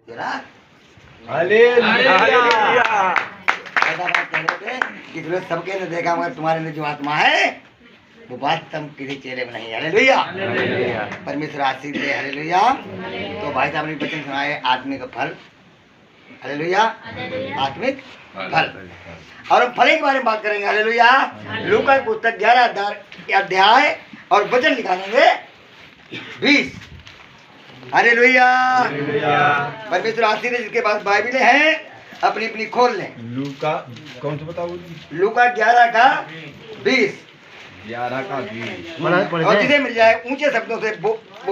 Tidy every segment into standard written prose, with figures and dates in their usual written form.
जरा हालेलुया। ऐसा बात कह रहे थे कि तुमने सबके ने देखा मगर तुम्हारे अंदर जो आत्मा है वो वास्तव किसी चेहरे में नहीं है। हालेलुया। परमेश्वर आशीष दे। हालेलुया। तो भाई साहब ने वचन सुनाए आत्मिक फल। हालेलुया। आत्मिक फल। और हम फल के बारे में बात करेंगे। हालेलुया। लूका की पुस्तक 11 अध्याय और वचन निकालेंगे 20। हालेलुया। परमेश्वर आशीष दे। जिसके पास बाइबल है अपनी अपनी खोल लें। लूका कौन सा बताओ? लूका 11 का 20। 11 का 20। और जिसे मिल जाए ऊंचे शब्दों से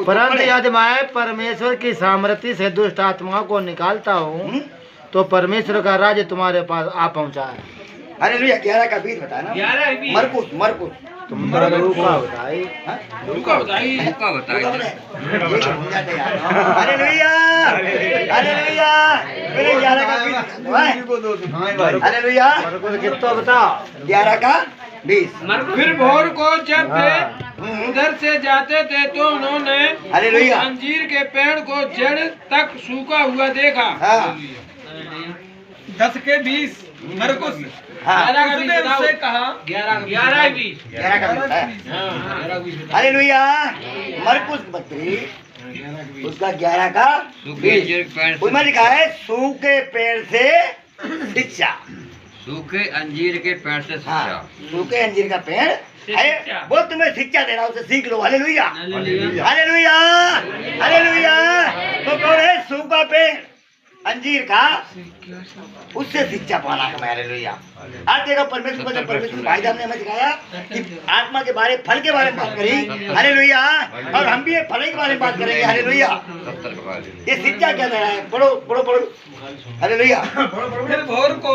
परंतु यदि मैं परमेश्वर की सामर्थ्य से दुष्ट आत्माओं को निकालता हूँ तो परमेश्वर का राज्य तुम्हारे पास आ पहुँचा है। हालेलुया। 11 का 20 बताया ना। मरकुस तुम लूका बताई। लूका बताई। हालेलुया। हालेलुया। मेरे 11 का 20। हालेलुया। कितना बताओ? 11 का 20। फिर भोर को जब वे उधर से जाते थे तो उन्होंने हालेलुया। उस अंजीर के पेड़ को जड़ तक सूखा हुआ देखा। हाँ 10 के 20 मरकुस। हाँ। उसने उससे कहा 11 20। 11 का 20 है। हालेलुया। मरकुस 32 उसका 11 का 20 उसमें लिखा है सूखे पेड़ से शिक्षा। सूखे अंजीर के पेड़ से शिक्षा। हाँ, सूखे अंजीर का पेड़ है वो तुम्हें शिक्षा दे रहा है, उसे सीख लो। हालेलुया। हालेलुया। हालेलुया। तो कौन है सूखा पेड़ अंजीर का? उससे शिक्षा पाना है। हालेलुया। आज देखो परमेश्वर भाई साहब ने हमें सिखाया कि आत्मा के बारे फल के बारे में बात करी। हालेलुया। और हम भी फल के बारे में बात करेंगे। हालेलुया। ये शिक्षा क्या दे रहा है? पढ़ो पढ़ो पढ़ो। हालेलुया। फिर भोर को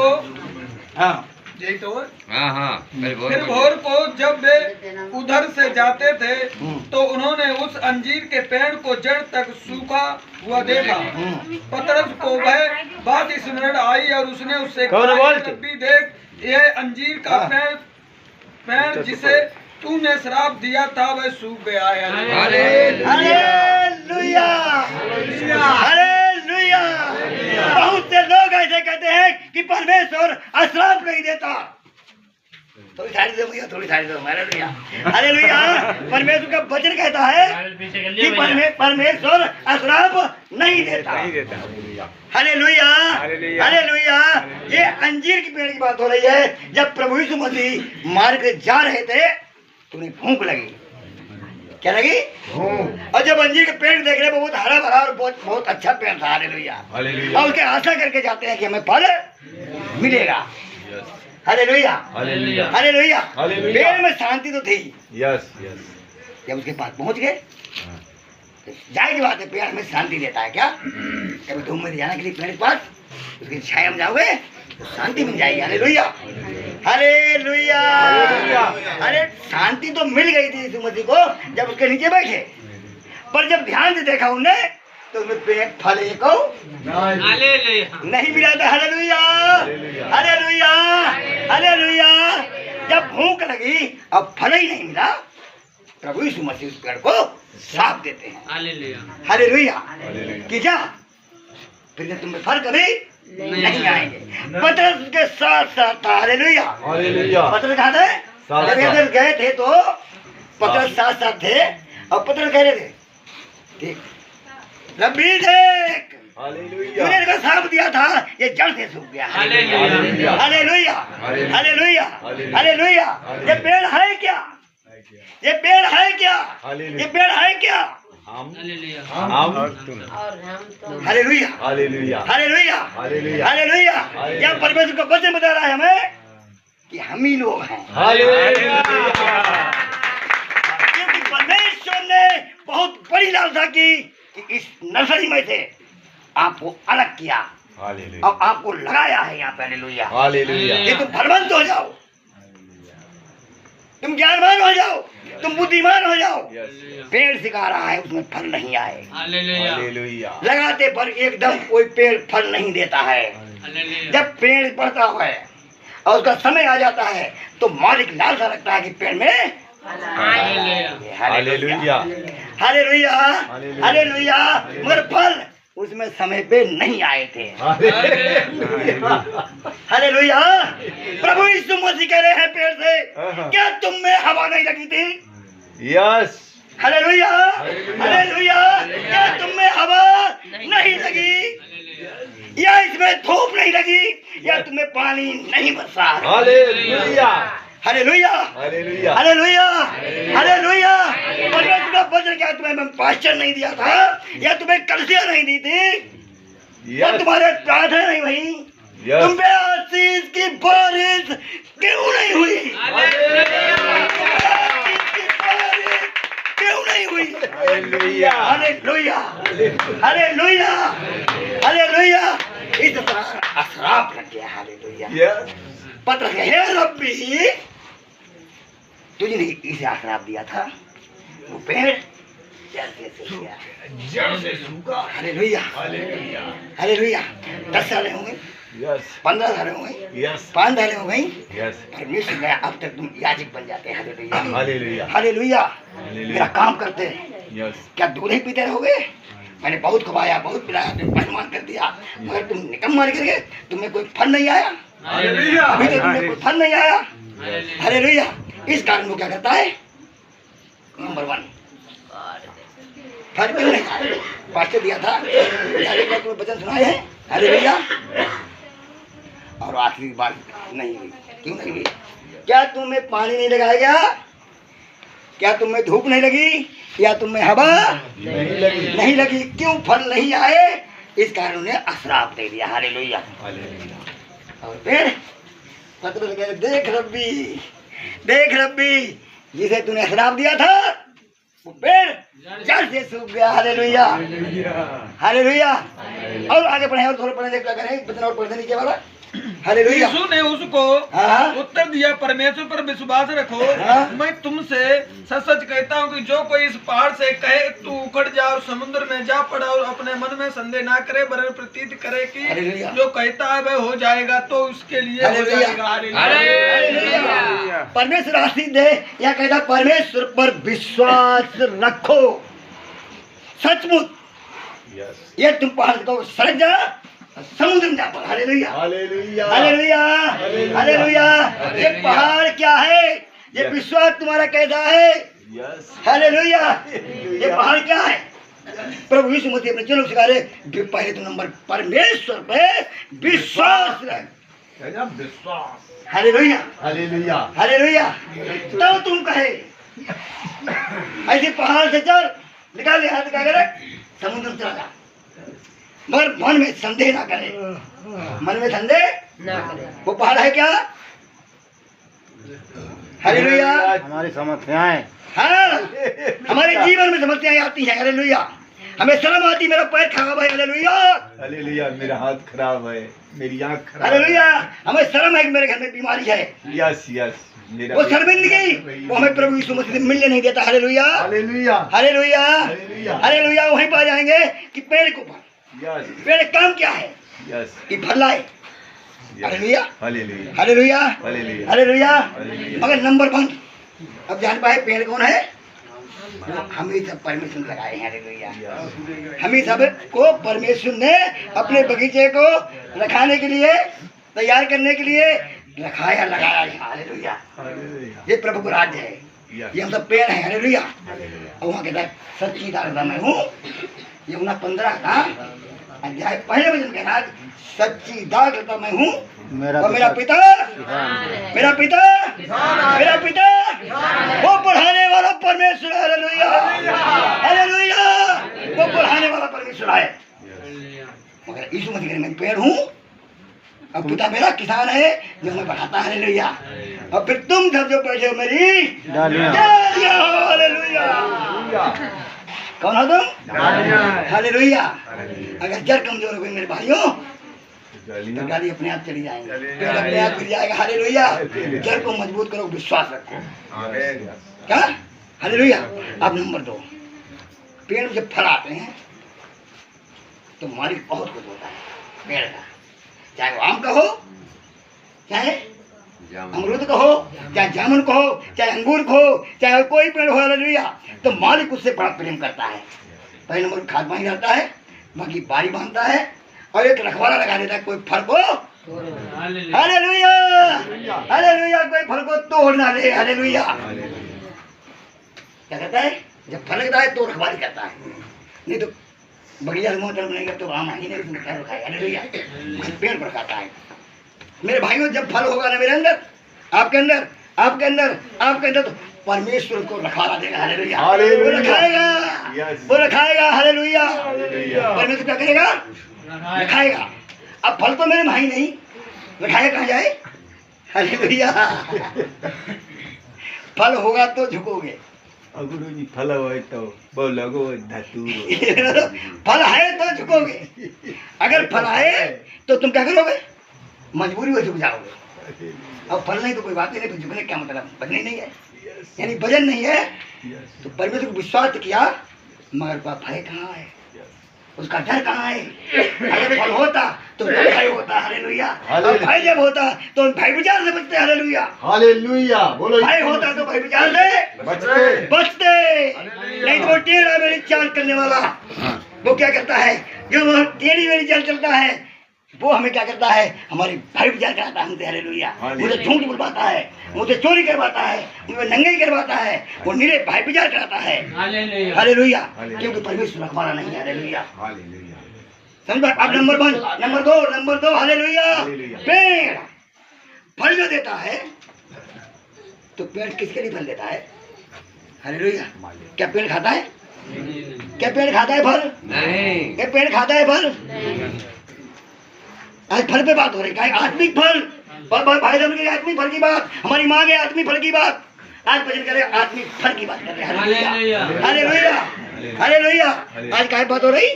हाँ यही तो है। हाँ फिर भोर को जब वे उधर से जाते थे तो उन्होंने उस अंजीर के पेड़ को जड़ तक सूखा हुआ देखा। पतरस को वह बात स्मरण आई और उसने उससे कहा, रब्बी देख, यह अंजीर का पेड़ जिसे तूने श्राप दिया था वह सूख गया है। हालेलुया। हालेलुया। बहुत से लोग ऐसे कहते हैं कि परमेश्वर श्राप नहीं देता। थोड़ी साइड दो भैया, थोड़ी साइड दो। हालेलुया। हालेलुया। परमेश्वर का वचन कहता है कि परमेश्वर श्राप नहीं देता। हालेलुया। हालेलुया। ये अंजीर के पेड़ की बात हो रही है। जब प्रभु यीशु मसीह मार्ग से जा रहे थे तो उन्हें भूख लगी। क्या लगी? और जब अंजीर के पेड़ देख रहे बहुत हरा भरा और बहुत अच्छा पेड़ था। हालेलुया। और उसके आशा करके जाते हैं कि हमें फल मिलेगा। हालेलुया। हालेलुया। पेड़ में शांति तो थी। यस। जब उसके पास पहुंच गए तो जाहिर की बात है पेड़ हमें शांति देता है। क्या कभी धूप में जाने के लिए पेड़ के पास उसकी छाया में जाओगे तो शांति मिल जाएगी। हालेलुया। हालेलुया। अरे शांति तो मिल गई थी यीशु मसीह को जब उसके नीचे बैठे, पर जब ध्यान से देखा उन्हें तो उसमें पेड़ फल एक नहीं मिला था। हालेलुया। हालेलुया। हालेलुया। जब भूख लगी अब फल ही नहीं मिला, प्रभु यीशु मसीह उस पेड़ को साफ देते हैं। हालेलुया। कि जा फिर तुम्हें फल कभी नहीं आएंगे। पतरस के साथ साथ था। हालेलुया। पतरस कहाँ थे? जब इधर गए थे तो पतरस साथ साथ थे और पतरस कह रहे थे ठीक रब्बी देख, तूने इनको साफ दिया था ये जड़ से सूख गया। हालेलुया। हालेलुया। हालेलुया। ये पेड़ है क्या? ये पेड़ है क्या? ये पेड़ है क्या? हालेलुया। हालेलुया। हालेलुया। हालेलुया। जब परमेश्वर का वचन बता रहा है हमें कि हम ही लोग हैं। क्योंकि परमेश्वर ने बहुत बड़ी लालसा की कि इस नर्सरी में से आपको अलग किया और आपको लगाया है यहाँ पे। हालेलुया। कि तुम फलवंत हो जाओ, तुम ज्ञानवान हो जाओ, तुम बुद्धिमान हो जाओ। पेड़ सिखा रहा है उसमें फल नहीं आए। लगाते पर एकदम कोई पेड़ फल नहीं देता है। जब पेड़ बढ़ता है और उसका समय आ जाता है तो मालिक लालसा रखता है कि पेड़ में हालेलुया। हालेलुया। हालेलुया। मगर फल उसमें समय पे नहीं आए थे। हालेलुया। प्रभु यीशु मसीह कह रहे हैं पेड़ से, क्या तुम में हवा नहीं लगी थी? यस। Hallelujah, hallelujah. क्या तुम में हवा नहीं लगी, या इसमें धूप नहीं लगी, या तुम्हें पानी नहीं बरसा? Hallelujah, hallelujah, hallelujah, hallelujah, hallelujah. परमेश्वर का वचन क्या तुम्हें मैं पास्चर नहीं दिया था, या तुम्हें कलसिया नहीं दी थी, या तुम्हारे प्रार्थना नहीं हुई? तुम पे आशीष की बारिश क्यों नहीं हुई? क्यों नहीं हुई? Hallelujah, hallelujah, hallelujah, hallelujah. इस अशराप लग गया। हालेलुया। यस। पत्र हे रब्बी, तुझे नहीं इसे अशराप दिया था, वो पेड़ जड़ से सूखा। Hallelujah, hallelujah, hallelujah. 10 साल होंगे, यस, 15 साल हो गए, यस, 5 साल हो गई, यस। परमेश्वर गया, अब तक तुम याजक बन जाते हैं। Hallelujah, hallelujah, hallelujah. हालेलुया। मेरा काम करते, यस। क्या दूध ही पीते रहोगे? मैंने बहुत खवाया, बहुत पिलाया, तुम पहलवान कर दिया, मगर तुम निकम्मा निकल गए, तुम्हें कोई फल नहीं आया। हालेलुया, अभी तो तुम्हें कोई फल नहीं आया। हालेलुया। इस कारण वो क्या करता है? नंबर 1, फल क्यों नहीं आया? पास्टर दिया था, तुम्हें वचन सुनाए हैं। हालेलुया। और आखिरी बात नहीं हुई। क्यों नहीं हुई? क्या तुम्हें पानी नहीं लगाया गया? क्या तुम्हें धूप नहीं लगी, या तुम्हें हवा नहीं लगी? क्यों फल नहीं आए? इस कारण उन्हें अशराप दे दिया। हालेलुया। और फिर पत्र कह, देख रब्बी, देख रब्बी, जिसे तूने अशराप दिया था वो पेड़ जड़ से सूख गया। Hallelujah, hallelujah. और आगे बढ़े, और थोड़ा पढ़ने देख क्या करें, वचन और पढ़ने नीचे वाला। हालेलुया। यीशु ने उसको हाँ। उत्तर दिया, परमेश्वर पर विश्वास रखो। हाँ। मैं तुमसे सच सच कहता हूँ कि जो कोई इस पहाड़ से कहे तू उखड़ जा और समुद्र में जा पड़ा, और अपने मन में संदेह ना करे, वरन प्रतीत करे कि हालेलुया। जो कहता है वह हो जाएगा, तो उसके लिए हो हालेलुया। जाएगा। हालेलुया। परमेश्वर आशीष दे, या कहता परमेश्वर पर विश्वास रखो। सचमुच ये तुम पहाड़ को सड़क जा, समुद्र में जा पड़ा। Hallelujah, hallelujah, hallelujah, hallelujah. ये पहाड़ क्या है? ये विश्वास तुम्हारा कैसा है? यस। हालेलुया। ये पहाड़ क्या है? प्रभु यीशु मसीह अपने चेलों को सिखा रहे, पहले तो नंबर परमेश्वर पे विश्वास रख। विश्वास। Hallelujah, hallelujah, hallelujah. तब तुम कहे ऐसे पहाड़ से चल, निकाल ले हाथ, क्या करे? समुद्र में चला जा, मगर मन में संदेह ना करे। मन में संदेह ना करे। वो पहाड़ है क्या? हालेलुया। हमारी समस्याएं, हाँ, हमारे जीवन में समस्याएं आती हैं। हालेलुया। हमें शर्म आती, मेरा पैर खराब है। Hallelujah, hallelujah. मेरा हाथ खराब है, मेरी आँख खराब है। हालेलुया। हमें शर्म है कि मेरे घर में बीमारी है। Yes, yes. वो शर्मिंदगी वो हमें प्रभु यीशु मसीह से मिलने नहीं देता। Hallelujah, hallelujah, hallelujah, hallelujah. Hallelujah. वहीं पर जाएंगे कि पेड़ को फल, यस, पेड़ काम क्या है? यस, कि फल लाए। Hallelujah, hallelujah, hallelujah, hallelujah, hallelujah. Hallelujah. मगर नंबर 1 अब जान पाए पेड़ कौन है? वो हम ही सब परमेश्वर ने लगाए हैं। हालेलुया। हम ही सब को परमेश्वर ने अपने बगीचे को रखाने के लिए, तैयार करने के लिए रखाया, लगाया है। हालेलुया। ये प्रभु का राज्य है। ये हम सब पेड़ हैं। हालेलुया। और वहाँ कहता है सच्ची दाखलता मैं हूँ। यूहन्ना 15 का अध्याय पहले वचन कह रहा है, सच्ची दाखलता मैं हूँ, और मेरा पिता मेरा पिता मेरा पिता वो पढ़ाने वाला परमेश्वर है। Hallelujah, hallelujah. वो पढ़ाने वाला परमेश्वर है। मगर यीशु मसीह के मैं पेड़ हूँ, और पिता मेरा किसान है जो हमें बढ़ाता है। हालेलुया। और फिर तुम सब जो बैठे हो मेरी डालियाँ। हालेलुया। कौन हो तुम? हालेलुया। अगर जड़ कमजोर हो गई मेरे भाइयों, तो गाड़ी अपने आप चली जाएंगे, पेड़ अपने आप गिर जाएगा। हालेलुया। जड़ को मजबूत करो, विश्वास रखो। क्या? हालेलुया। अब नंबर 2, पेड़ में जब फल आते हैं तो मालिक बहुत कुछ होता है पेड़ का, चाहे वो आम का हो, चाहे अमरूद का हो, चाहे जामुन का हो, चाहे अंगूर का हो, चाहे कोई पेड़ हो। हालेलुया। तो मालिक उससे बड़ा प्रेम करता है। पहले नंबर खाद पानी डालता है, बाकी बारी बांधता है और एक रखवाला लगा देता है कोई फल को हालेलुया हालेलुया कोई फल को तोड़ ना ले हालेलुया। क्या कहता है जब फल लगता है तो रखवाली करता है नहीं तो बगीचा में मोटर बनेगा तो आम ही नहीं उसमें क्या रखा है हालेलुया पेड़ पर खाता है। मेरे भाइयों जब फल होगा ना मेरे अंदर आपके अंदर आपके अंदर आपके अंदर तो परमेश्वर को रखवाला देगा हालेलुया वो रखाएगा वो रखाएगा हालेलुया परमेश्वर क्या करेगा रखाएगा। अब फल तो मेरे भाई नहीं रखाया कहाँ जाए हालेलुया फल होगा तो झुकोगे गुरु जी फल हो तो बोलोगो धतूर फल है तो झुकोगे अगर फल आए तो तुम क्या करोगे मजबूरी में झुक जाओगे। अब फल नहीं तो कोई बात ही नहीं, फिर झुकने क्या मतलब भजन नहीं है यानी भजन नहीं है तो परमेश्वर को विश्वास किया मगर का भय कहाँ है उसका डर कहाँ है। अगर फल होता तो भय होता हालेलुया और भय जब होता तो भय विचार से बचते हालेलुया हालेलुया बोलो भय होता तो भय विचार से बचते नहीं तो वो टेढ़ा मेरी चाल करने वाला वो क्या करता है जो वो टेढ़ी मेरी चाल चलता है वो हमें क्या करता है हमारी भाई विचार कराता है हमसे हालेलुया मुझे झूठ बुलवाता है मुझे चोरी करवाता है मुझे नंगे करवाता है वो निरे भाई विचार कराता है हालेलुया क्योंकि परमेश्वर रखवाला नहीं है हालेलुया समझो। अब नंबर दो हालेलुया पेड़ फल जो देता है तो पेड़ किसके लिए फल देता है हालेलुया क्या पेड़ खाता है क्या पेड़ खाता है फल नहीं क्या पेड़ खाता है फल आज फल पे बात हो रही है आत्मिक फल भाई साहब की आत्मिक फल की बात हमारी माँ के आत्मिक फल की बात आज भजन कर रहे आत्मिक फल की बात कर रहे हैं हालेलुया हालेलुया हालेलुया आज क्या बात हो रही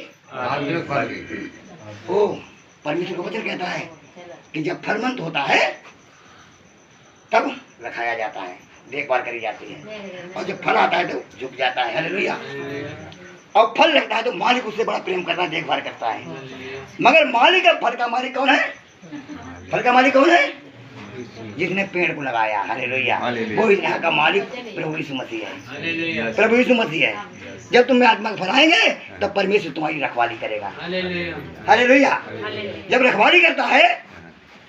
आत्मिक फल की। ओ परमेश्वर का वचन कहता है कि जब फलवंत होता है तब रखाया जाता है देखभाल करी जाती है और जब फल आता है तो झुक जाता है हालेलुया और फल लगता है तो मालिक उससे बड़ा प्रेम करता है देखभाल करता है। मगर मालिक का फल का मालिक कौन है फल का मालिक कौन है जिसने पेड़ को लगाया हालेलुया वो यहाँ का मालिक प्रभु यीशु मसीह है प्रभु यीशु मसीह है। जब तुम में आत्मा का फल आएंगे तब परमेश्वर तुम्हारी रखवाली करेगा हालेलुया जब रखवाली करता है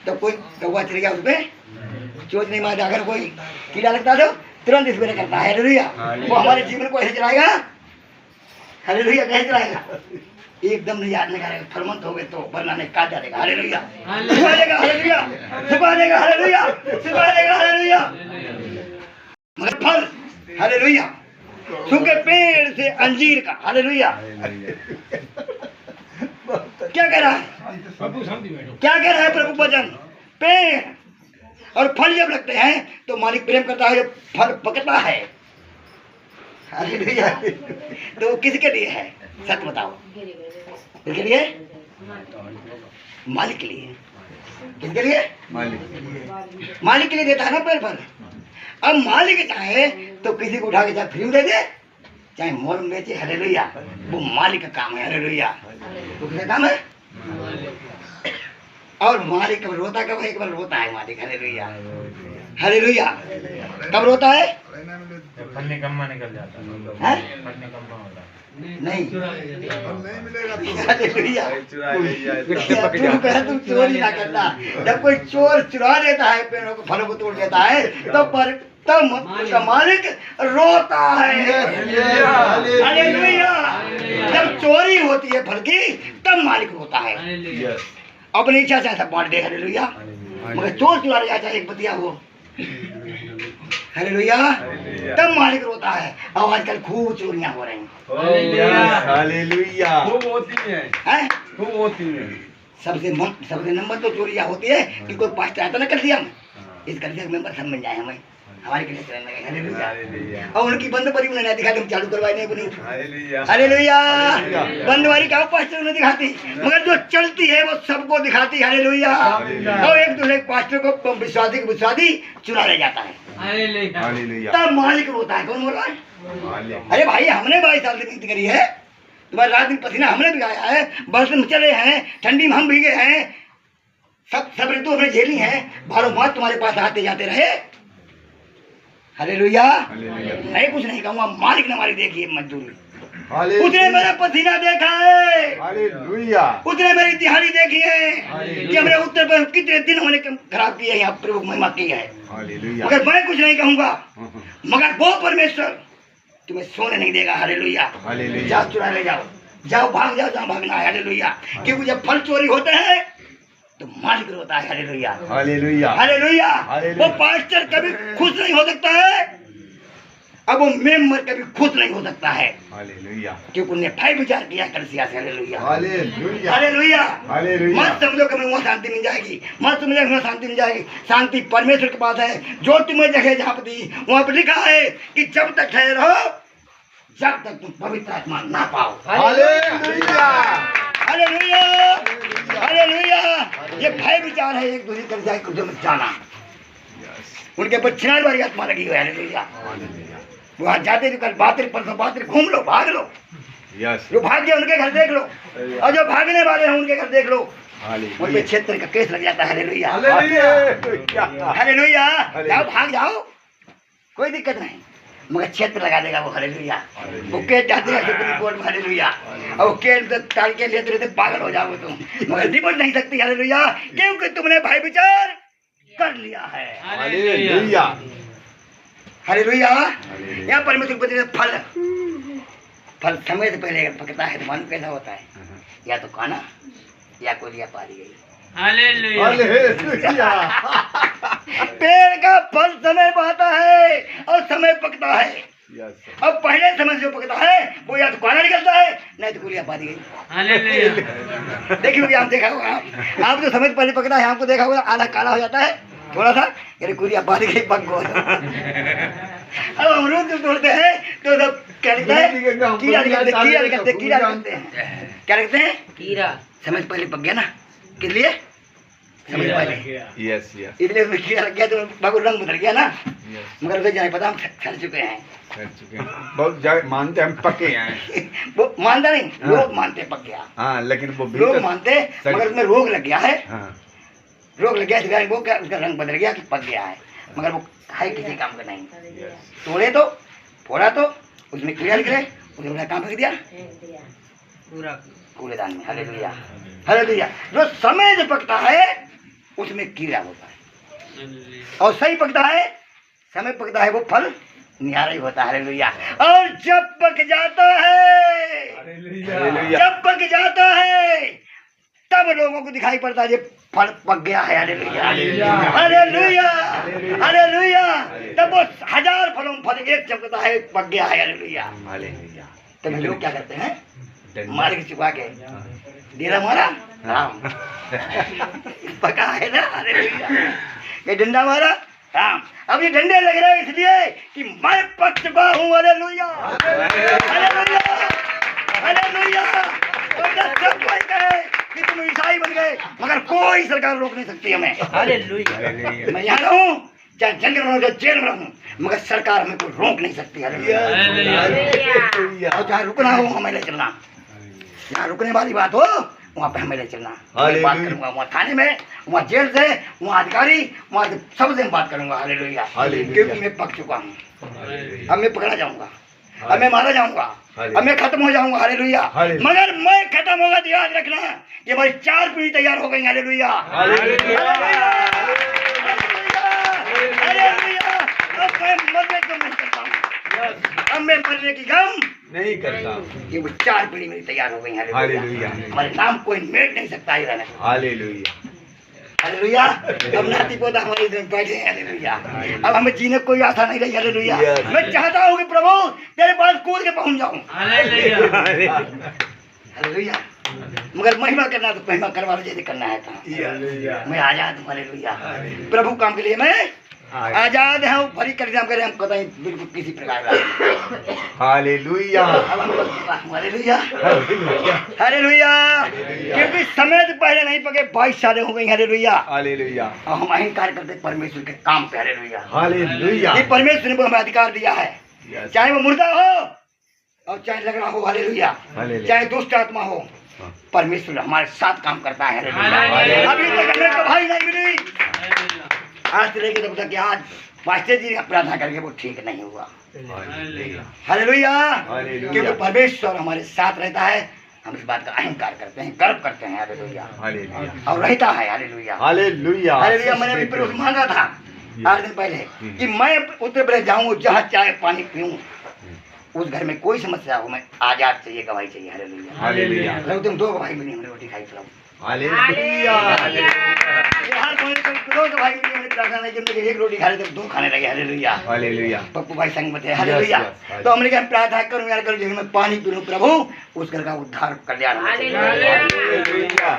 तो कोई कौवा चलेगा उसमें चोट नहीं मारता अगर कोई कीड़ा लगता तो तुरंत इस पर करता है हालेलुया वो हमारे जीवन को ऐसे चलाएगा हालेलुया कैसे चलाएगा एकदम नहीं याद नहीं करेगा फरमंत हो गए तो वरना नहीं काट डालेगा हालेलुया सुखा देगा हालेलुया सुखा देगा हालेलुया सुखा देगा हालेलुया मगर फल हालेलुया सूखे पेड़ से अंजीर का हालेलुया क्या कह रहा है क्या कह रहा है प्रभु वचन पेड़ और फल जब लगते हैं तो मालिक प्रेम करता है जब फल पकता है हालेलुया तो वो किसके लिए है सच बताओ किसके लिए मालिक के लिए किसके लिए मालिक के लिए देता है ना पेड़ फल। अब मालिक चाहे तो किसी को उठा के चाहे फ्री में दे दे चाहे मोल में बेचे हालेलुया वो मालिक का काम है हालेलुया तो किसका काम है और मालिक कब रोता कब एक बार रोता है मालिक हालेलुया हालेलुया कब रोता है फल निकम्मा निकल जाता है फल निकम्मा होता नहीं हालेलुया चुरा तुम चोरी ना करना जब कोई चोर चुरा लेता है पेड़ों को फलों को तोड़ लेता है तब उसका मालिक रोता है हालेलुया जब चोरी होती है फल की तब मालिक रोता है अपनी इच्छा से ऐसा बांट दे हालेलुया मगर चोर चुरा ले जाता है एक बतिया हो हालेलुया तब मालिक रोता है। अब आजकल खूब चोरियां हो रही हालेलुया खूब होती हैं खूब होती है। सबसे नंबर तो चोरियां होती है कि कोई पास चाहता ना कर दिया हम इस कर दिया मेंबर सब मिल जाए हमें हमारे के लिए चलने लगे हालेलुया और उनकी बंद परी उन्हें नहीं दिखाती हम चालू करवाए नहीं बनी हालेलुया बंद वाली का पास्टर ने दिखाती मगर जो चलती है वो सबको दिखाती हालेलुया और एक दूसरे पास्टर को विश्वासी चुरा ले जाता है तब मालिक रोता है। कौन बोल रहा है अरे भाई हमने 22 साल से मेहनत करी है तुम्हारी रात दिन पसीना हमने भिगाया है बरस में चले हैं ठंडी में हम भीगे हैं सब ऋतु हमने झेली हैं बारों मास तुम्हारे पास आते जाते रहे हालेलुया मैं कुछ नहीं कहूँगा मालिक ने हमारी देखी है मजदूरी उसने मेरा पसीना देखा है, हालेलुया उसने मेरी दिहाड़ी देखी है कि हमने उत्तर प्रदेश कितने दिन होने के खराब किए हैं, यहाँ प्रभु महिमा की है। हालेलुया मगर मैं कुछ नहीं कहूंगा, मगर वो परमेश्वर तुम्हें सोने नहीं देगा। हालेलुया। हालेलुया जाओ चुरा ले जाओ, जाओ भाग जाओ जहाँ भागना है। हालेलुया। क्योंकि जब फल चोरी होते हैं तो मालिक रोता है। Hallelujah hallelujah hallelujah. हालेलुया। वो पास्टर कभी खुश नहीं हो सकता है, अब वो मेंबर कभी खुश नहीं हो सकता है, हालेलुया क्योंकि उन्हें भाई विचार किया कलिसिया से। Hallelujah hallelujah hallelujah. हालेलुया मत समझो कि वहाँ शांति मिल जाएगी, मत समझो कि वहाँ शांति मिल जाएगी। शांति परमेश्वर के पास है। जो तुम्हें जगह जहाँ पर दी वहाँ पर लिखा है कि जब तक ठहरे रहो, जब तक तुम पवित्र आत्मा ना पाओ। Hallelujah hallelujah hallelujah. ये भय विचार है एक दूसरे कलिसिया के कुछ में जाना, उनके ऊपर छिनार वाली आत्मा लगी हुई है। हालेलुया। वहाँ जाते भी कल बातें परसों बातें घूम लो, भाग लो। यस जो भाग गए उनके घर देख लो, और जो भागने वाले हैं उनके घर देख लो। उन पे क्षेत्र का केस लग जाता है। Hallelujah hallelujah. जाओ भाग जाओ, कोई दिक्कत नहीं, मगर क्षेत्र लगा देगा वो। हालेलुया। वो केस जाते हैं सुप्रीम कोर्ट में। हालेलुया। और वो केस टाल के लेते रहते पागल हो जाओगे तुम, मगर निपट नहीं सकती। हालेलुया। क्योंकि तुमने भाई विचार कर लिया है। Hallelujah hallelujah. यहाँ परमेश्वर को फल फल समय से पहले पकता है तो मालूम कैसा होता है, या तो खाना या कोई लिया पारी गई। हालेलुया पेड़ का फल समय पाता है और समय पकता है। यस अब पहले समय जो पकता है वो या तो काला निकलता है, नहीं तो कुलिया पारी गई। देखिए आप देखा होगा, आप जो समय पहले पकता है आपको देखा होगा, आधा काला हो जाता है थोड़ा सा, यानी कुलिया पारी गई, पक गया। अब अमरूद जो तोड़ते हैं तो सब क्या लिखता है, कीड़ा निकलते हैं। क्या लिखते हैं? कीड़ा। समय पहले पक गया ना, किस लिए? समय पहले। यस यस इसलिए उसमें कीड़ा लग गया तो बाबू रंग बदल गया ना। मगर उसे जाने पता हम खा चुके हैं, कर चुके हैं, बहुत जगह मानते हम पके हैं। वो मानता नहीं, लोग मानते पक गया। हाँ लेकिन वो लोग मानते, मगर उसमें रोग लग गया है। हाँ रोग लग गया है, वो क्या उसका रंग बदल गया कि पक गया है, मगर वो है किसी काम का नहीं। तोड़े तो फोड़ा तो उसमें कीड़ा निकले, उसने अपना काम कर दिया पूरा कूड़ेदान में। Hallelujah hallelujah. जो समय से पकता है उसमें कीड़ा होता है, और सही पकता है, समय पकता है वो फल निहारा ही होता है। हालेलुया। और जब पक जाता है, जब पक जाता है तब लोगों को दिखाई पड़ता है ये फल पक गया है। Hallelujah hallelujah hallelujah. तब वो 1000 फलों में फल एक चमकता है, पक गया है। Hallelujah hallelujah. तब लोग क्या करते हैं, मार के छुपा के डेरा मारा राम पका है ना। हालेलुया। ये डंडा मारा राम। अब ये डंडे लग रहे हैं इसलिए कि मैं पक चुका हूँ। Hallelujah hallelujah hallelujah. सब कोई कहे कि तुम ईसाई बन गए, मगर कोई सरकार रोक नहीं सकती हमें। हालेलुया। मैं यहाँ रहूं, चाहे जंगल में रहूं, चाहे जेल में रहूं, मगर सरकार हमें कोई रोक नहीं सकती। हालेलुया। और जहाँ रुकना हो हमें ले चलना, जहाँ रुकने वाली बात हो वहाँ पे हमें ले चलना। मैं बात करूंगा वहाँ थाने में, वहाँ जेल से, वहाँ अधिकारी, वहाँ सबसे बात करूंगा। हालेलुया। क्योंकि मैं पक चुका हूँ, अब मैं पकड़ा जाऊंगा, अब मैं मारा जाऊंगा, अब मैं खत्म हो जाऊंगा। हालेलुया। मगर मैं खत्म होगा तो याद रखना ये भाई 4 पीढ़ी तैयार हो गई। Hallelujah hallelujah. अब मैं मरने को नहीं करता हूँ, अब मैं मरने की गम नहीं करता। ये वो 4 पीढ़ी मेरी तैयार हो गई। हालेलुया। हमारे नाम कोई मेट नहीं सकता इधर। Hallelujah hallelujah. अब नाती पोता हमारे इधर बैठे हैं। हालेलुया। अब हमें जीने कोई आशा नहीं रही। हालेलुया। मैं चाहता हूँ कि प्रभु तेरे पास कूद के पहुंच जाऊं। हालेलुया। मगर महिमा करना तो महिमा करवा जैसे करना है था। मैं आजाद हूँ। हालेलुया। प्रभु काम के लिए मैं आजाद है। भरी कर हम करें, हम कतई बिल्कुल किसी प्रकार का। Hallelujah hallelujah hallelujah. क्योंकि समय से पहले नहीं पके 22 साल हो गई। Hallelujah hallelujah. और हम अहंकार करते परमेश्वर के काम पे। Hallelujah hallelujah. ये परमेश्वर ने हमें अधिकार दिया है, चाहे वो मुर्दा हो और चाहे लंगड़ा हो। हालेलुया। चाहे दुष्ट आत्मा हो, परमेश्वर हमारे साथ काम करता है। हालेलुया। अभी तक हमें गवाही नहीं मिली, आज से लेकर तब तक आज मास्टर जी ने प्रार्थना करके वो ठीक नहीं हुआ। हालेलुया। हालेलुया। क्योंकि परमेश्वर हमारे साथ रहता है, हम इस बात का अहंकार करते हैं, गर्व करते हैं। हालेलुया। हालेलुया। और रहता है। हालेलुया। हालेलुया। हालेलुया। मैंने अभी फिर मांगा था 8 दिन पहले कि मैं उत्तर प्रदेश जाऊं, जहाँ चाय पानी पीऊं, उस घर में कोई समस्या हो, मैं आजाद चाहिए, गवाही चाहिए। हालेलुया। हालेलुया। तुम 2 गवाही मिली, हमने रोटी खाई प्रभु। हालेलुया। हर कोई को 2 गवाही मिली, हमने प्रार्थना नहीं की, हम 1 रोटी खा रहे थे, 2 खाने लगे। हालेलुया। हालेलुया। पप्पू भाई संग में थे। हालेलुया। Yes, तो हमने कहा प्रार्थना करूं यार, करूं, जब मैं पानी पी लूं प्रभु, उस घर का उद्धार कल्याण होना चाहिए। हालेलुया।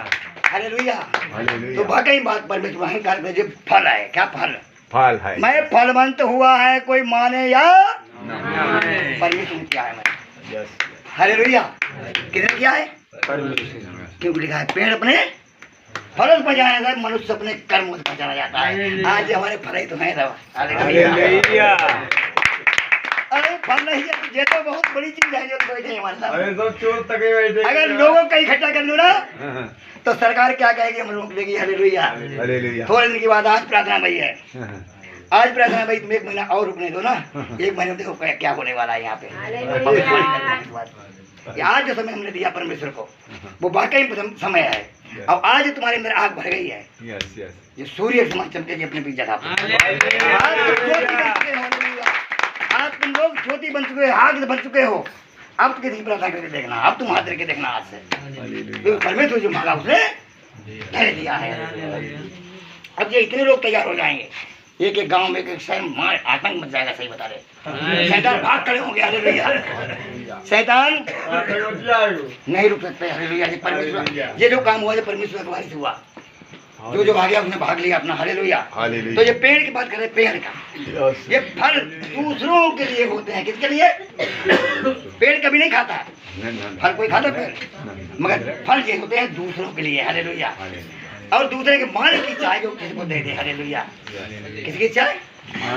हालेलुया। हालेलुया। तो वाकई बात परमेश्वर अहंकार का जो फल है, क्या फल? फल है। मैं फलवंत हुआ है, कोई माने या नहीं। परमेश्वर ने किया है। मैं यस। हालेलुया। किसने किया है? क्योंकि लिखा है पेड़ अपने फलों पर जाना जाता है, मनुष्य अपने कर्मों से पहचाना जाता है। आज हमारे फल ही तो है। हालेलुया। अरे फल नहीं है तो ये तो बहुत बड़ी चीज है जो बैठे हैं हमारे साथ। अरे सब चोर तके बैठे। अगर लोगों का इकट्ठा कर लूँ ना तो सरकार क्या कहेगी, हम रोक लेगी। हालेलुया। हालेलुया। थोड़े दिन के बाद आज प्रार्थना भई है, आज प्रार्थना भाई, तुम 1 महीना और रुकने दो ना, 1 महीने में देखो क्या होने वाला है यहाँ पे। आज जो समय हमने दिया परमेश्वर को, वो वाकई समय है। अब आज तुम्हारे अंदर आग भर गई है, यस यस। ये सूर्य समान चमकेगी अपने बीच जगह पे। आज तुम लोग ज्योति बन चुके हो, आग बन चुके हो। अब किसी की प्रार्थना करके देखना, अब तुम हाथ करके देखना आज से, तो परमेश्वर जो मांगा उसने दे दिया है। अब ये इतने लोग तैयार हो जाएंगे, एक एक गांव में, एक एक शहर में आतंक मच जाएगा। सही बता रहे, शैतान भाग खड़े होंगे। हालेलुया। शैतान नहीं रुक सकते। हालेलुया। ये परमेश्वर, ये जो काम हुआ, ये परमेश्वर की बारिश से हुआ। जो जो भाग गया उसने भाग लिया अपना। हालेलुया। हालेलुया। तो ये पेड़ की बात करें, पेड़ का ये फल दूसरों के लिए होते हैं। किसके लिए? पेड़ कभी नहीं खाता है, फल कोई खाता पेड़, मगर फल ये होते हैं दूसरों के लिए। हालेलुया। और दूसरे के माल की चाय जो किसी को दे दे। हालेलुया। किसकी चाय?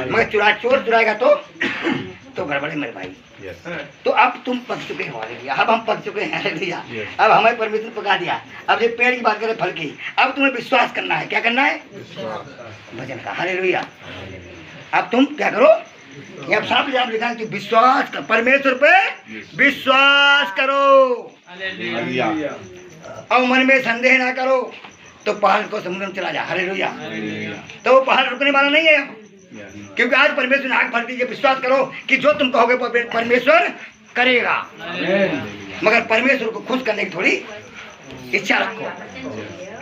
मगर चोर चुराएगा तो गड़बड़े मेरे भाई। तो अब तुम पक चुके हो। हालेलुया। अब हम पक चुके हैं। हालेलुया। अब हमें परमेश्वर पका दिया। अब ये पेड़ की बात करें, फल की, अब तुम्हें विश्वास करना है। क्या करना है? भजन का। हालेलुया। अब तुम क्या करो, ये अब साफ लिखा है कि विश्वास कर, परमेश्वर पे विश्वास करो और मन में संदेह ना करो, तो पहाड़ को समुद्र में चला जा। हालेलुया। तो वो पहाड़ रुकने वाला नहीं है, क्योंकि आज परमेश्वर ने आग भर दी। विश्वास करो कि जो तुम कहोगे परमेश्वर करेगा, मगर परमेश्वर को खुश करने की थोड़ी इच्छा रखो।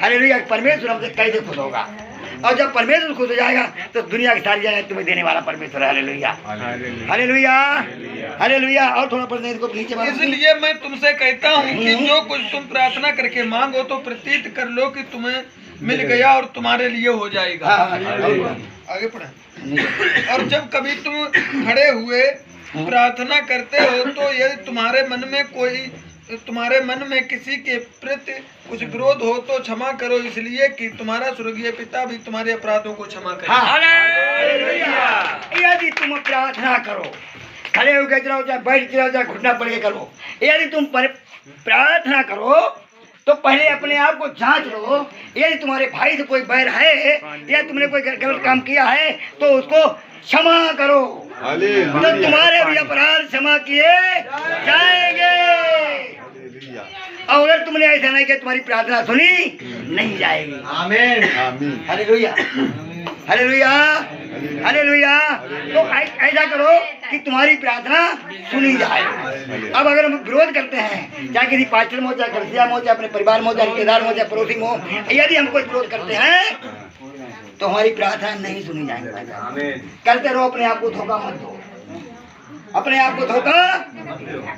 हालेलुया। परमेश्वर हमसे कैसे खुश होगा, और जब परमेश्वर खुश हो जाएगा तो दुनिया की सारी जाए तुम्हें देने वाला परमेश्वर है। हालेलुया। हालेलुया। हालेलुया। और थोड़ा पढ़ने को नीचे बात। इसलिए मैं तुमसे कहता हूँ कि जो कुछ तुम प्रार्थना करके मांगो तो प्रतीत कर लो कि तुम्हें मिल गया और तुम्हारे लिए हो जाएगा। आगे पढ़े। और जब कभी तुम खड़े हुए प्रार्थना करते हो तो यदि तुम्हारे मन में किसी के प्रति कुछ विरोध हो तो क्षमा करो, इसलिए कि तुम्हारा स्वर्गीय पिता भी तुम्हारे अपराधों को क्षमा करे। हालेलुया। यदि तुम प्रार्थना करो, खड़े होकर चलाओ, चाहे बैठ चलाओ, चाहे घुटना पड़ के करो, यदि तुम प्रार्थना करो तो पहले अपने आप को जांच लो। यदि तुम्हारे भाई से कोई बैर है या तुमने कोई गलत काम किया है तो उसको क्षमा करो, तो तुम्हारे भी अपराध क्षमा किए जाएंगे। और अगर तुमने ऐसा नहीं किया, तुम्हारी प्रार्थना सुनी नहीं जाएगी। आमीन। हालेलुया। हालेलुया। हालेलुया। तो ऐसा करो कि तुम्हारी प्रार्थना सुनी जाए। अब अगर हम विरोध करते हैं, चाहे किसी पास्टर में हो, चाहे कलिसिया में हो, चाहे अपने परिवार में हो, चाहे रिश्तेदार में हो, चाहे पड़ोसी में हो, यदि हम कोई विरोध करते हैं तो हमारी प्रार्थना नहीं सुनी जाएगी। करते रहो, अपने आप को धोखा मत दो, अपने आप को धोखा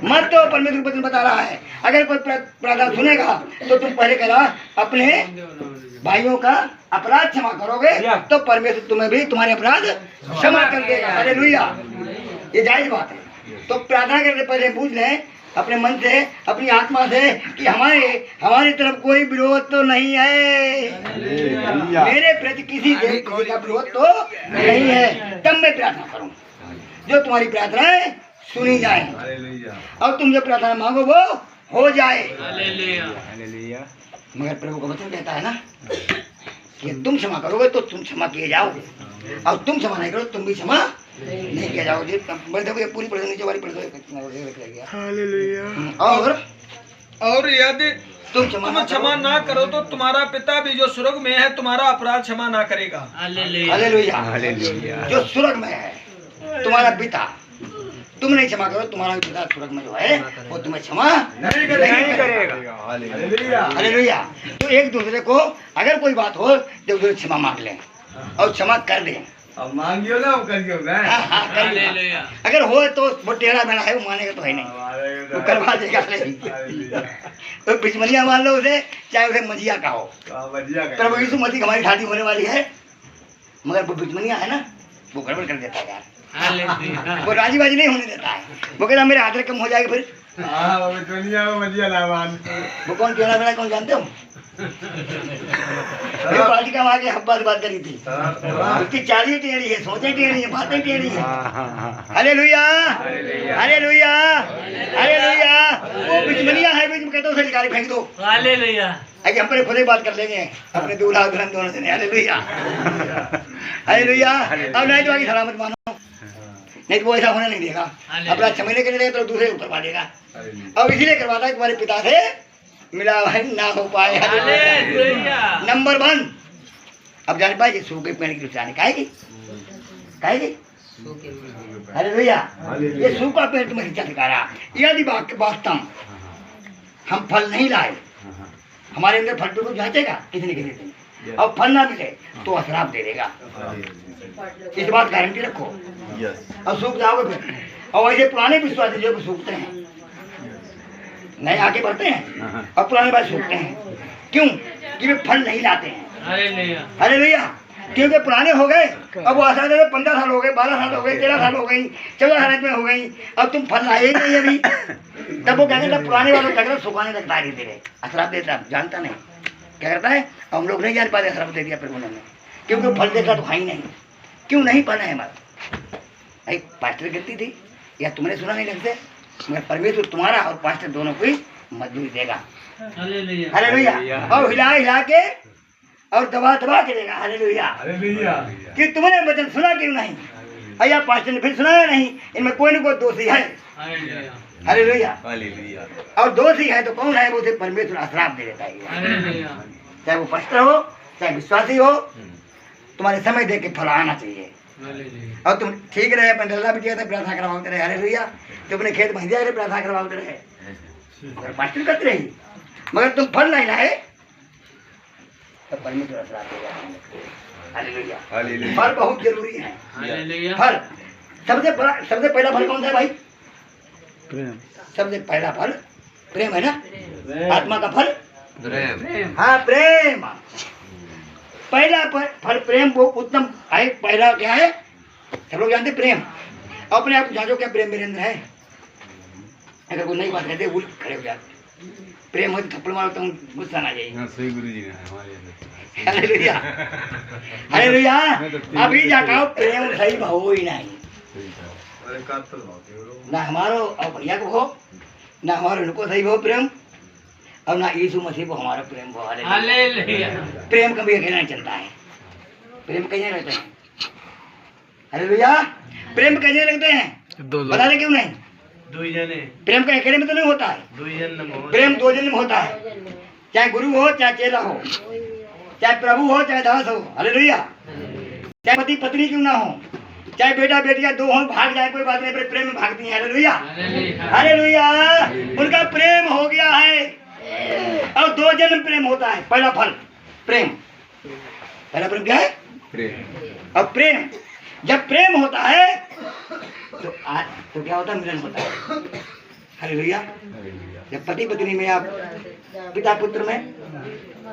मत दो। परमेश्वर वचन बता रहा है, अगर कोई प्रार्थना सुनेगा तो तुम पहले करा अपने भाइयों का अपराध क्षमा करोगे तो परमेश्वर तुम्हें भी तुम्हारे अपराध क्षमा कर देगा। हालेलुया। ये जायज बात है। तो प्रार्थना करने पहले पूछ लें अपने मन से, अपनी आत्मा से कि हमारी तरफ कोई विरोध तो नहीं है, मेरे प्रति किसी का विरोध तो नहीं है, तब मैं प्रार्थना करूं जो तुम्हारी प्रार्थनाएं सुनी जाए और तुम जो प्रार्थना मांगो वो हो जाए। मगर प्रभु का वचन कहता है ना कि तुम क्षमा करोगे तो तुम क्षमा किए जाओगे, और तुम क्षमा नहीं करो तुम भी क्षमा नहीं किया जाओ जी। मैं देखो ये पूरी पढ़ दो, नीचे वाली पढ़ दो, और यदि तुम तुम क्षमा ना करो तो तुम्हारा पिता भी जो स्वर्ग में है तुम्हारा अपराध क्षमा ना करेगा। हालेलुया। जो स्वर्ग में है तुम्हारा पिता, तुम नहीं क्षमा करो, तुम्हारा पिता स्वर्ग में जो है वो तुम्हें क्षमा नहीं करेगा। हालेलुया। तो एक दूसरे को अगर कोई बात हो तो एक दूसरे क्षमा मांग लें और क्षमा कर दें। अब मांगियो ना, करियो ना। हाँ, कर लें। अगर हो तो वो टेढ़ा मेढ़ा है, वो मानेगा तो है नहीं, वो करवा देगा नहीं। तो बिचमनिया मान लो उसे, चाहे उसे मजिया का हो। प्रभु यीशु मसीह की हमारी शादी होने वाली है, मगर वो बिचमनिया है ना, वो गड़बड़ कर देता है यार। वो राजी बाजी नहीं होने देता है। वो कहता मेरे आदर कम हो जाएगा फिर। वो कौन टेढ़ा मेढ़ा कौन जानते हो? पार्टी का आगे हब्बा से बात करी थी, उसकी चाली टेढ़ी है, सोचें टेढ़ी है, बातें टेढ़ी है। Hallelujah, hallelujah, hallelujah. वो बिचमनिया है, बीच में कहते उसे निकाली फेंक दो। हालेलुया। आगे हम पर खुद ही बात कर लेंगे अपने दूल्हा दुल्हन दोनों से। Hallelujah, hallelujah. अब नहीं तो आगे सलामत मानो, नहीं तो वो ऐसा होने नहीं देगा। अपना चमेले के लिए तो दूसरे ऊपर पा देगा। अब इसीलिए करवाता है तुम्हारे पिता से मिला ना हो पाए। नंबर 1, अब जान पाए सूखे पेड़ की निशानी काहेगी, काहेगी। हालेलुया। ये सूखा पेड़ तुम्हें शिक्षा सिखा रहा। यदि वास्तव हम फल नहीं लाए, हमारे अंदर फल तो जांचेगा किसी न किसी दिन, और फल ना मिले तो अशराप दे देगा। इस बात गारंटी रखो। और सूख जाओगे फिर। और ऐसे पुराने विश्वासी जो सूखते हैं, नए आगे बढ़ते हैं और पुराने बात सूखते हैं। क्यों? कि वे फल नहीं लाते हैं। हालेलुया। क्योंकि पुराने हो गए, अब वो आशा 15 साल हो गए, 12 साल हो गए, 13 साल हो गई, 14 साल में हो गई, अब तुम फल लाए ही नहीं अभी। तब वो क्या कहता, पुराने वालों क्या कहता, सुखाने लगता है धीरे, अशराप देता, जानता नहीं क्या करता है। और हम लोग नहीं जान पाते, अशराप दे दिया फिर उन्होंने, क्योंकि फल देखा तो है ही नहीं। क्यों नहीं फल है हमारा? भाई पास्टर गिरती थी या तुमने सुना नहीं लगते, मगर परमेश्वर तुम्हारा और पास्टर दोनों को मजदूरी देगा। हालेलुया। और हिला हिला के और दबा दबा के देगा। हालेलुया। कि तुमने वचन सुना क्यों नहीं, या पास्टर ने फिर सुनाया नहीं, इनमें कोई न कोई दोषी है। हालेलुया। और दोषी है तो कौन है? वो उसे परमेश्वर अशराप दे देता है। चाहे वो पास्टर हो, चाहे विश्वासी हो, तुम्हारे समय देख के फल आना चाहिए। और तुम ठीक रहे, अपने डल्ला भी किया था, प्रार्थना करवाते रहे। हालेलुया। तुम अपने खेत में रहे, प्रार्थना करवाते रहे, पास्टर करते रही, मगर तुम फल नहीं लाए तो परमेश्वर अशराप देगा। हालेलुया। फल बहुत जरूरी है। फल सबसे पहला फल कौन सा है भाई? प्रेम। सबसे पहला फल प्रेम है ना। आत्मा का फल प्रेम। हाँ, प्रेम। पहला फल प्रेम, वो उत्तम है। पहला क्या है? सब लोग जानते प्रेम। अपने आप जांचो क्या प्रेम मेरे अंदर है। अगर कोई नई बात कहते वो खड़े हो जाते। प्रेम हो तो थप्पड़ मारो तो गुस्सा ना जाए। Hallelujah, hallelujah. अभी जाकर प्रेम सही हो ही नहीं, ना हमारो और भैया को हो, ना हमारे उनको सही हो प्रेम, और ना यीशु मसीह को हमारा प्रेम हो। हालेलुया। प्रेम कभी अकेला नहीं चलता है, प्रेम कैसे रहते हैं। हालेलुया। प्रेम कैसे लगते हैं बता दे क्यों नहीं? प्रेम का अकेले में तो नहीं होता है, प्रेम 2 जन में होता है। चाहे गुरु हो, चाहे चेला हो, चाहे प्रभु हो, चाहे दास हो। हालेलुया। चाहे पति पत्नी क्यों ना हो, चाहे बेटा बेटिया 2 हो, भाग जाए कोई बात नहीं, पर प्रेम में भागती है। Hallelujah, hallelujah. उनका प्रेम हो गया है। और 2 जन्म प्रेम होता है। पहला फल प्रेम। पहला प्रेम क्या है? प्रेम। और प्रेम जब प्रेम होता है तो क्या होता है? मिलन होता है। हालेलुया। जब पति पत्नी में, या पिता पुत्र में,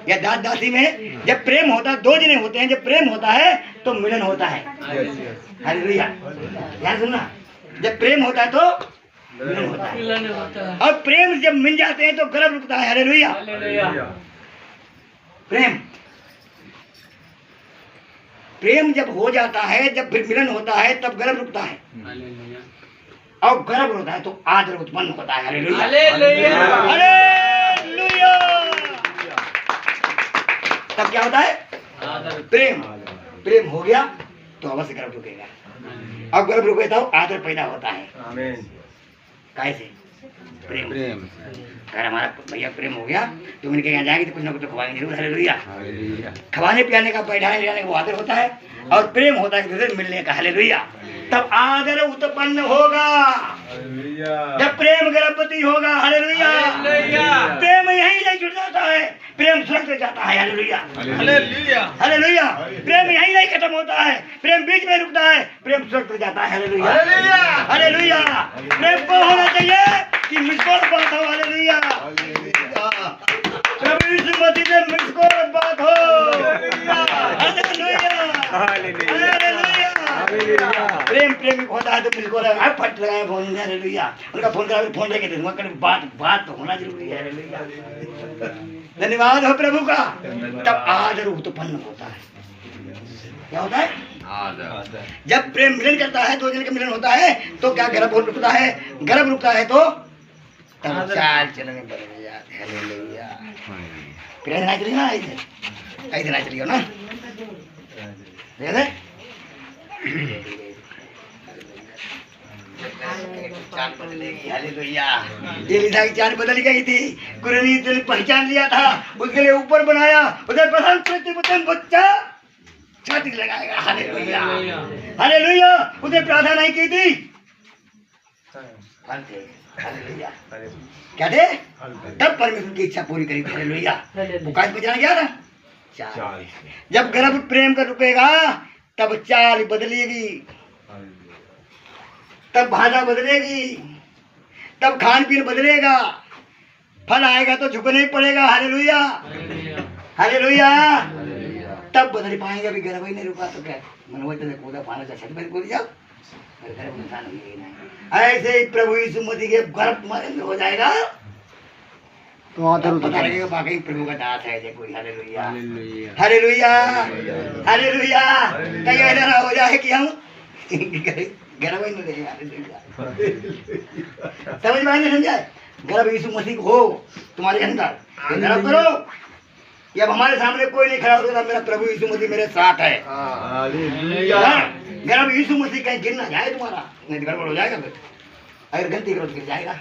या दास दासी में जब प्रेम होता है, 2 जने होते हैं, जब प्रेम होता है तो मिलन होता है। हालेलुया। ध्यान सुनना, जब प्रेम होता है तो मिलन होता है। और प्रेम जब मिल जाते हैं तो गर्भ रुकता है। हालेलुया। प्रेम प्रेम जब हो जाता है, जब फिर मिलन होता है, तब गर्भ रुकता है। और गर्भ होता है तो आदर उत्पन्न होता है। Hallelujah, hallelujah. तब क्या होता है? प्रेम। प्रेम हो गया तो अवश्य गर्भ रुकेगा। अब गर्भ रुके तो आदर पैदा होता है। कैसे? प्रेम। अगर हमारा भैया प्रेम हो गया तो उनके यहाँ जाएंगे तो कुछ ना कुछ तो खवाएंगे जरूर। हालेलुया। खवाने पिलाने का, बैठाने लियाने का वो आदर होता है, और प्रेम होता है दूसरे मिलने का। हालेलुया। तब आदर उत्पन्न होगा जब प्रेम गर्भवती होगा। हालेलुया। प्रेम यहीं नहीं जुड़ जाता है, प्रेम सुरक्षित जाता है। हालेलुया। हालेलुया। प्रेम यहीं नहीं खत्म होता है, प्रेम बीच में रुकता है, प्रेम सुरक्षित जाता है। हालेलुया। हालेलुया। प्रेम को होना चाहिए कि मुझको बात हो। हालेलुया। प्रभु यीशु मसीह से मुझको बात हो। हालेलुया। हालेलुया। प्रेम प्रेमी होता है तो मुझको लगा फट लगाए फोन। हालेलुया। उनका फोन करा, फोन लेके दे दूंगा, बात तो होना जरूरी है। हालेलुया। धन्यवाद हो प्रभु का। तब आदर उत्पन्न होता है। क्या होता है? आदर। जब प्रेम मिलन करता है, दो जन का मिलन होता है तो क्या गर्भ रुकता है? गर्भ रुकता है तो तब चाल चलन बदल जाते हैं। हालेलुया। फिर ऐसे ना चलिए ना, ऐसे ना चलिए ना, चाल बदलेगी। हालेलुया। एलिसा की चाल बदल गई थी। गुरु ने पहचान लिया था, उसके लिए ऊपर बनाया, उधर पसंद बच्चा छाती लगाएगा। हालेलुया। हालेलुया। उसने प्रार्थना नहीं की थी, हालेलुया। क्या थे? तब परमेश्वर की इच्छा पूरी करी। हालेलुया। वो काज बचाने गया था चाल। जब गर्भ प्रेम का रुकेगा तब चाल बदलेगी, तब भाषा बदलेगी, तब खान पीन बदलेगा, फल आएगा तो झुकना ही पड़ेगा। हालेलुया। हालेलुया। तब बदल पाएंगे। अभी गर्भ ही नहीं रुका तो क्या मनोज कूदा पाना चाहिए, छत पर कूद जाओ, गर्भ नुकसान नहीं। ऐसे ही प्रभु यीशु मसीह के गर्भ तुम्हारे अंदर हो जाएगा तो आदर पता लगेगा वाकई प्रभु का दास है कोई। हालेलुया। हालेलुया। हालेलुया। कहीं ऐसा ना हो जाए कि हम गर्भ ही नहीं देंगे। हालेलुया। समझ में नहीं समझाए? गर्भ यीशु मसीह हो तुम्हारे अंदर, गर्भ करो। अब हमारे सामने कोई नहीं खड़ा होता, मेरा प्रभु यीशु मसीह मेरे साथ है। गर्भ यीशु मसीह कहीं गिर ना जाए तुम्हारा, नहीं तो गड़बड़ हो जाएगा। फिर अगर गलती करो तो गिर जाएगा,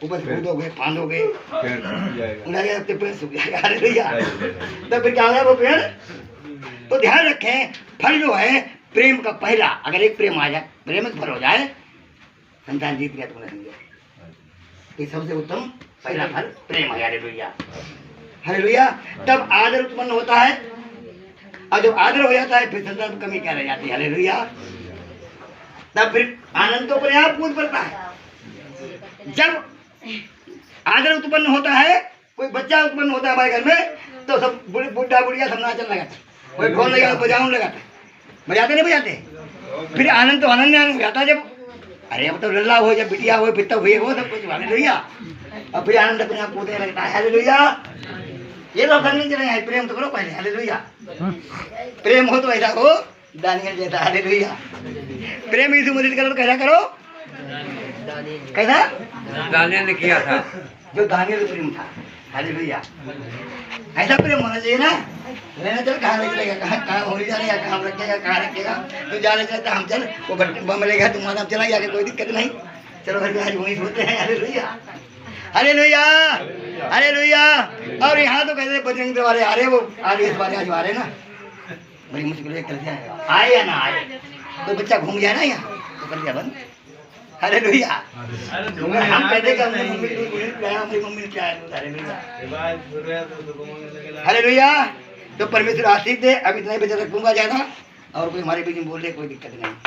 ऊपर से कूदोगे, फांदोगे, पेड़ सूख जाएगा। हालेलुया। तो फिर क्या होगा वो पेड़? तो ध्यान रखें, फल जो है प्रेम का पहला, अगर एक प्रेम आ जाए, प्रेम फल हो जाए, संतान जीत गया। तुमने समझो ये सबसे उत्तम पहला फल प्रेम है। हालेलुया। हालेलुया। तब आदर उत्पन्न होता है, और जब आदर हो जाता है फिर संतान कमी क्या रह जाती है। हालेलुया। तब फिर आनंद तो अपने आप कूद पड़ता है। जब आदर उत्पन्न होता है, कोई बच्चा उत्पन्न होता है हमारे घर में, तो सब बुढ़ा बुढ़िया सब नाचने लगाता, कोई ढोल लगाता, बजाने लगाता, बजाते नहीं बजाते। फिर आनंद तो आनंद हो जाता है जब अरे अब तो लल्ला हो, जब बिटिया हो, फिर तब हुए हो सब कुछ। हालेलुया। और फिर आनंद अपने आप कूदने लगता है। हालेलुया। ये तो करनी चाहिए, प्रेम तो करो पहले। हालेलुया। प्रेम हो तो ऐसा हो दानियल जैसा। हालेलुया। प्रेम यीशु मसीह करो तो कैसा करो? कैसा? दानियल ने किया था जो दानियल प्रेम था। हालेलुया। ऐसा प्रेम होना चाहिए ना। लेना चल कहाँ ले चलेगा, कहाँ होली जा रहा, कहाँ रखेगा, कहाँ रखेगा, तू जाने चलता हम चल, वो बम लेगा तुम्हारा हम चला गया, कोई दिक्कत नहीं, चलो घर में आज वहीं सोते हैं। हालेलुया। हालेलुया। हालेलुया। और यहाँ तो कहते बजरंग वाले आ रहे, वो आगे इस बार आज आ रहे ना, बड़ी मुश्किल करते आए या ना आए, कोई बच्चा घूम जाए ना यहाँ तो कर दिया बंद। हालेलुया। हम कहते कि मम्मी ने क्या है। हालेलुया। तो परमेश्वर आशीष दे। अब इतना ही बचा रखूंगा ज्यादा, और कोई हमारे बीच में बोल दे कोई दिक्कत नहीं।